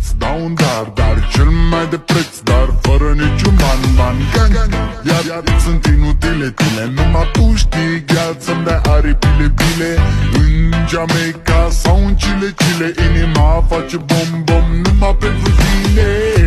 Îți dau un dar cel mai de preț, dar fără niciun ban. Iar sunt inutile tine, numai tu știi, gheață să-mi dai aripile bile. În Jamaica sau în Chile, inima face bom numai pentru tine.